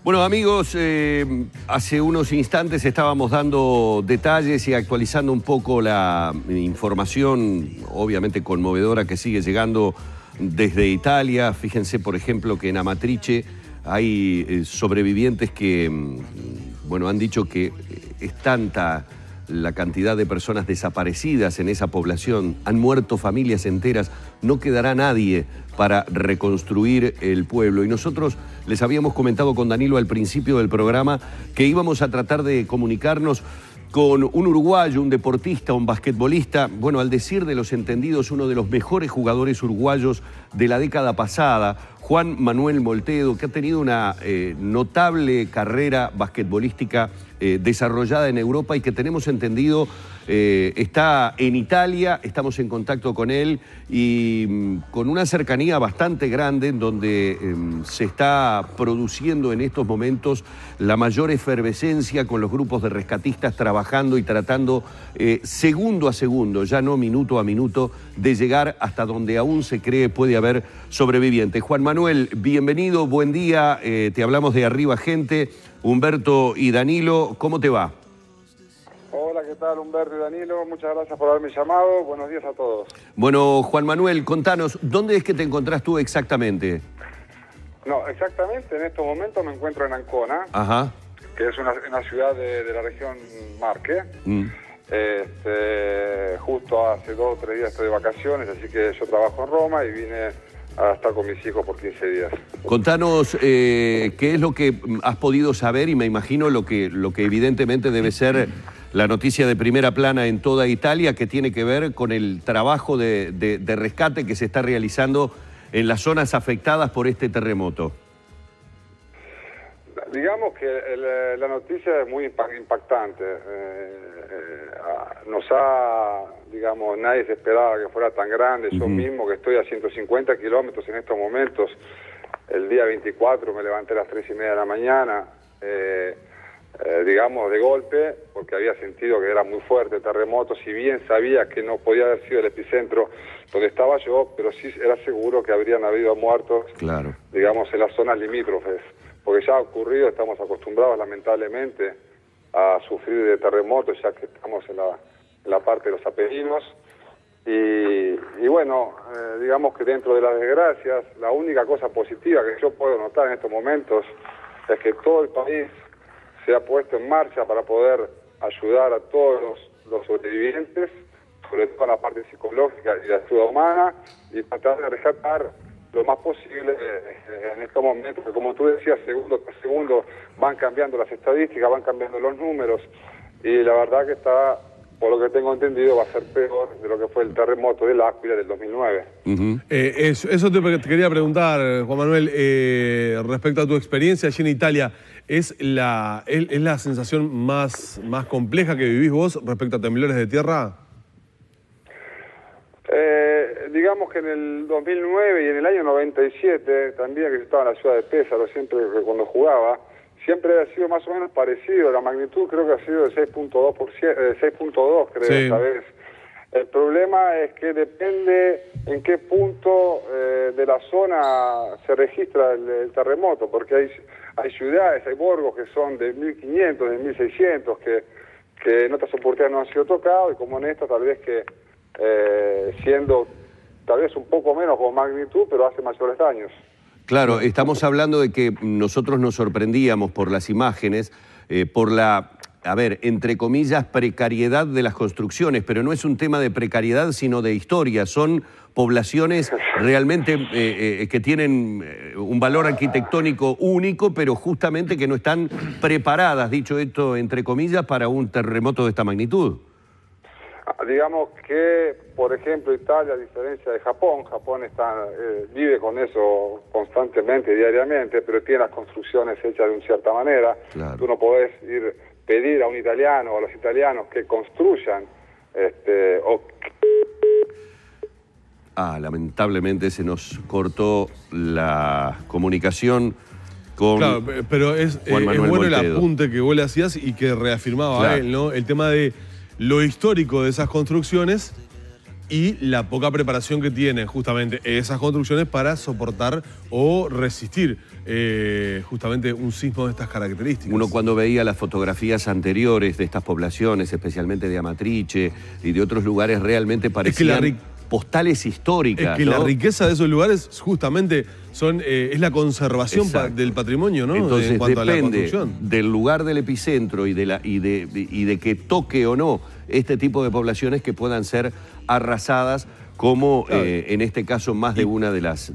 Bueno, amigos, hace unos instantes estábamos dando detalles y actualizando un poco la información, obviamente conmovedora, que sigue llegando desde Italia. Fíjense, por ejemplo, que en Amatrice hay sobrevivientes que, bueno, han dicho que es tanta la cantidad de personas desaparecidas en esa población, han muerto familias enteras, no quedará nadie para reconstruir el pueblo. Y nosotros les habíamos comentado con Danilo al principio del programa que íbamos a tratar de comunicarnos con un uruguayo, un deportista, un basquetbolista, bueno, al decir de los entendidos, uno de los mejores jugadores uruguayos de la década pasada, Juan Manuel Moltedo, que ha tenido una notable carrera basquetbolística desarrollada en Europa y que tenemos entendido está en Italia. Estamos en contacto con él y con una cercanía bastante grande en donde se está produciendo en estos momentos la mayor efervescencia con los grupos de rescatistas trabajando y tratando segundo a segundo, ya no minuto a minuto, de llegar hasta donde aún se cree puede haber sobrevivientes. Juan Manuel, bienvenido, buen día, te hablamos de Arriba Gente, Humberto y Danilo, ¿cómo te va? Hola, ¿qué tal, Humberto y Danilo? Muchas gracias por haberme llamado. Buenos días a todos. Bueno, Juan Manuel, contanos, ¿dónde es que te encontrás tú exactamente? No, exactamente, en estos momentos me encuentro en Ancona, Ajá. que es una ciudad de la región Marche. Justo hace 2 o 3 días estoy de vacaciones, así que yo trabajo en Roma y vine a estar con mis hijos por 15 días. Contanos qué es lo que has podido saber y me imagino lo que evidentemente debe ser la noticia de primera plana en toda Italia, que tiene que ver con el trabajo de rescate que se está realizando en las zonas afectadas por este terremoto. Digamos que la noticia es muy impactante. Digamos, nadie se esperaba que fuera tan grande. Yo mismo, que estoy a 150 kilómetros en estos momentos, el día 24 me levanté a las 3:30 de la mañana, digamos, de golpe, porque había sentido que era muy fuerte el terremoto, si bien sabía que no podía haber sido el epicentro donde estaba yo, pero sí era seguro que habrían habido muertos, claro, digamos, en las zonas limítrofes, porque ya ha ocurrido, estamos acostumbrados lamentablemente a sufrir de terremotos, ya que estamos en la parte de los Apeninos, y bueno, digamos que dentro de las desgracias, la única cosa positiva que yo puedo notar en estos momentos es que todo el país se ha puesto en marcha para poder ayudar a todos los sobrevivientes, sobre todo en la parte psicológica y de ayuda humana, y tratar de rescatar lo más posible en estos momentos, que como tú decías, segundo tras segundo van cambiando las estadísticas, van cambiando los números, y la verdad que está, por lo que tengo entendido, va a ser peor de lo que fue el terremoto del L'Aquila del 2009. Eso te quería preguntar, Juan Manuel, respecto a tu experiencia allí en Italia. ¿Es la sensación más compleja que vivís vos respecto a temblores de tierra? Digamos que en el 2009 y en el año 97, también que yo estaba en la ciudad de Pesaro, siempre cuando jugaba, siempre ha sido más o menos parecido. La magnitud creo que ha sido de 6.2, creo, sí, esta vez. El problema es que depende en qué punto de la zona se registra el terremoto, porque hay ciudades, hay borgos que son de 1500, de 1600, que en otras oportunidades no han sido tocados, y como en esta tal vez que siendo tal vez un poco menos con magnitud, pero hace mayores daños. Claro, estamos hablando de que nosotros nos sorprendíamos por las imágenes, por la, a ver, entre comillas, precariedad de las construcciones, pero no es un tema de precariedad, sino de historia. Son poblaciones realmente que tienen un valor arquitectónico único, pero justamente que no están preparadas, dicho esto entre comillas, para un terremoto de esta magnitud. Digamos que, por ejemplo, Italia, a diferencia de Japón vive con eso constantemente, diariamente, pero tiene las construcciones hechas de una cierta manera. Claro. Tú no podés pedir a un italiano o a los italianos que construyan lamentablemente se nos cortó la comunicación con... Claro, pero es bueno Moltedo. El apunte que vos le hacías y que reafirmaba, claro, él, ¿no? El tema de lo histórico de esas construcciones y la poca preparación que tienen justamente esas construcciones para soportar o resistir justamente un sismo de estas características. Uno cuando veía las fotografías anteriores de estas poblaciones, especialmente de Amatrice y de otros lugares, realmente parecían postales históricas. Es que la riqueza de esos lugares justamente es la conservación del patrimonio, ¿no? Entonces en cuanto depende a la construcción. del lugar del epicentro y de que toque o no este tipo de poblaciones que puedan ser arrasadas, como en este caso más de una de las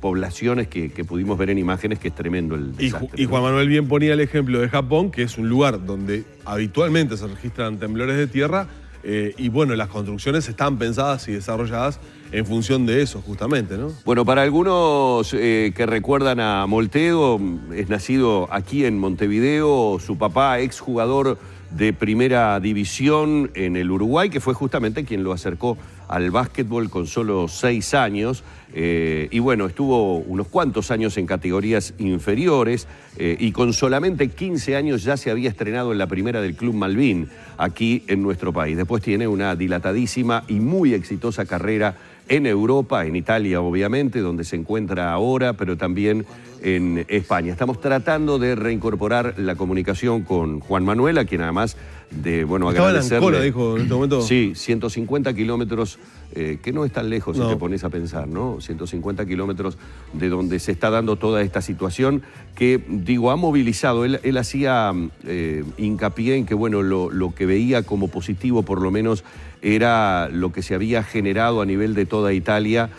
poblaciones que pudimos ver en imágenes, que es tremendo el desastre. Y Juan Manuel bien ponía el ejemplo de Japón, que es un lugar donde habitualmente se registran temblores de tierra, y bueno, las construcciones están pensadas y desarrolladas en función de eso, justamente, ¿no? Bueno, para algunos que recuerdan a Moltego, es nacido aquí en Montevideo, su papá, exjugador de primera división en el Uruguay, que fue justamente quien lo acercó al básquetbol con solo 6 años. Y bueno, estuvo unos cuantos años en categorías inferiores y con solamente 15 años ya se había estrenado en la primera del Club Malvin, aquí en nuestro país. Después tiene una dilatadísima y muy exitosa carrera en Europa, en Italia obviamente, donde se encuentra ahora, pero también en España. Estamos tratando de reincorporar la comunicación con Juan Manuel, a quien además de, bueno, agradecerle. Estaba en Ancona, dijo, en este momento. Sí, 150 kilómetros, que no es tan lejos si te pones a pensar, ¿no? 150 kilómetros de donde se está dando toda esta situación que, digo, ha movilizado. Él hacía hincapié en que, bueno, lo que veía como positivo, por lo menos, era lo que se había generado a nivel de toda Italia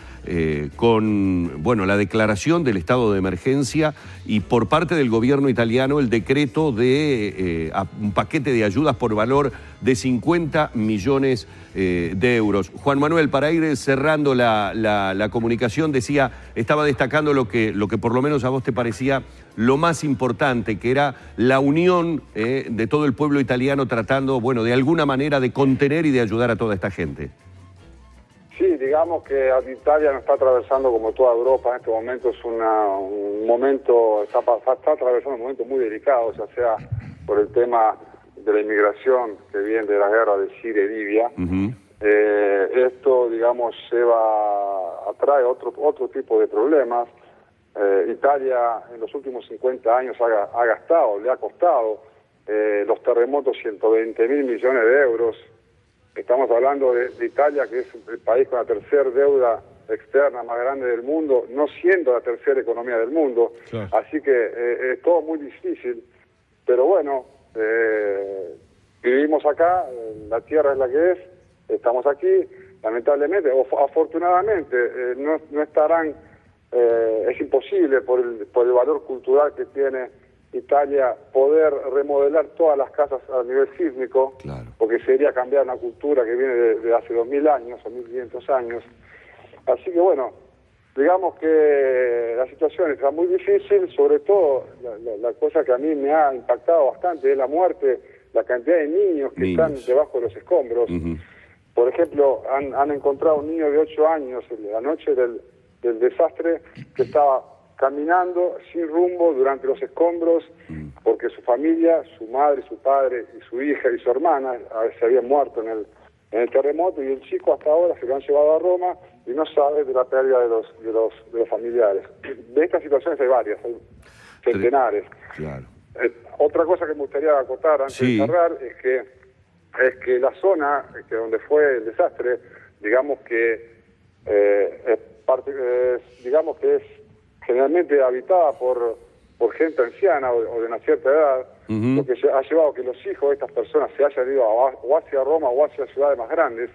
con, bueno, la declaración del estado de emergencia y por parte del gobierno italiano el decreto de un paquete de ayudas por valor de 50 millones de euros. Juan Manuel, para ir cerrando la comunicación, estaba destacando lo que por lo menos a vos te parecía lo más importante, que era la unión de todo el pueblo italiano tratando, bueno, de alguna manera de contener y de ayudar a toda esta gente. Sí, digamos que Italia no está atravesando como toda Europa en este momento, es un momento, está atravesando un momento muy delicado, ya sea por el tema de la inmigración que viene de la guerra de Siria y Libia. Esto, digamos, atrae otro tipo de problemas. Italia en los últimos 50 años ha gastado, le ha costado los terremotos 120.000 millones de euros. Estamos hablando de Italia, que es el país con la tercera deuda externa más grande del mundo, no siendo la tercera economía del mundo. Claro. Así que es todo muy difícil. Pero bueno, vivimos acá, la tierra es la que es, estamos aquí, lamentablemente, o afortunadamente, no estarán, es imposible por el valor cultural que tiene Italia poder remodelar todas las casas a nivel sísmico, claro, porque sería cambiar una cultura que viene de hace 2000 años o 1500 años. Así que bueno, digamos que la situación está muy difícil, sobre todo la cosa que a mí me ha impactado bastante es la muerte, la cantidad de niños que están debajo de los escombros. Por ejemplo, han encontrado un niño de 8 años la noche del desastre que estaba caminando sin rumbo durante los escombros porque su familia, su madre, su padre y su hija y su hermana se habían muerto en el terremoto, y el chico hasta ahora se lo han llevado a Roma y no sabe de la pérdida de los familiares. De estas situaciones hay varias, hay centenares. Claro. Otra cosa que me gustaría acotar antes de cerrar es que la zona donde fue el desastre, digamos que es generalmente habitada por gente anciana o de una cierta edad, lo que ha llevado a que los hijos de estas personas se hayan ido o hacia Roma o hacia ciudades más grandes,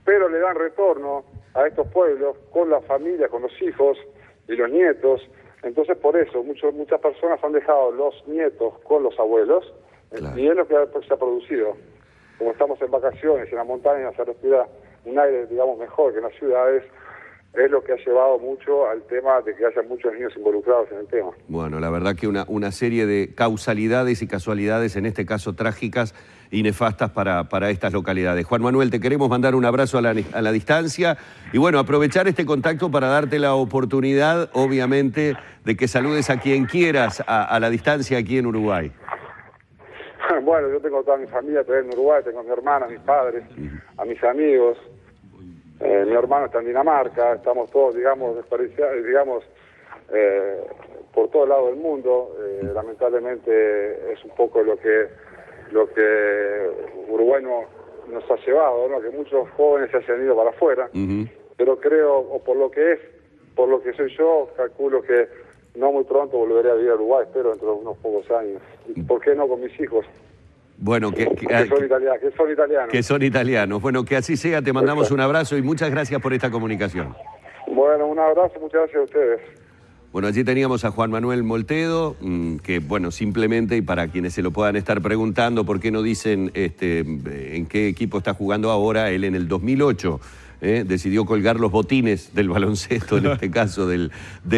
pero le dan retorno a estos pueblos con la familia, con los hijos y los nietos. Entonces por eso muchas personas han dejado los nietos con los abuelos, claro, y es lo que se ha producido. Como estamos en vacaciones y en la montaña se respira un aire, digamos, mejor que en las ciudades, es lo que ha llevado mucho al tema de que haya muchos niños involucrados en el tema. Bueno, la verdad que una serie de causalidades y casualidades, en este caso trágicas y nefastas para estas localidades. Juan Manuel, te queremos mandar un abrazo a la distancia y bueno, aprovechar este contacto para darte la oportunidad, obviamente, de que saludes a quien quieras a la distancia aquí en Uruguay. Bueno, yo tengo toda mi familia todavía en Uruguay, tengo a mi hermana, a mis padres, a mis amigos. Mi hermano está en Dinamarca, estamos todos, digamos, desperdiciados, digamos, por todos lados del mundo. Lamentablemente es un poco lo que Uruguay nos ha llevado, ¿no? Que muchos jóvenes se hayan ido para afuera, pero creo, o por lo que soy yo, calculo que no muy pronto volveré a vivir a Uruguay, espero dentro de unos pocos años. ¿Y por qué no con mis hijos? Bueno, que son italianos. Bueno, que así sea, te mandamos un abrazo y muchas gracias por esta comunicación. Bueno, un abrazo, muchas gracias a ustedes. Bueno, allí teníamos a Juan Manuel Moltedo, que, bueno, simplemente, y para quienes se lo puedan estar preguntando, ¿por qué no dicen en qué equipo está jugando ahora? Él en el 2008 decidió colgar los botines del baloncesto, en este caso del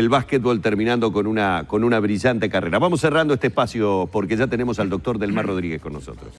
básquetbol, terminando con una brillante carrera. Vamos cerrando este espacio porque ya tenemos al doctor Delmar Rodríguez con nosotros.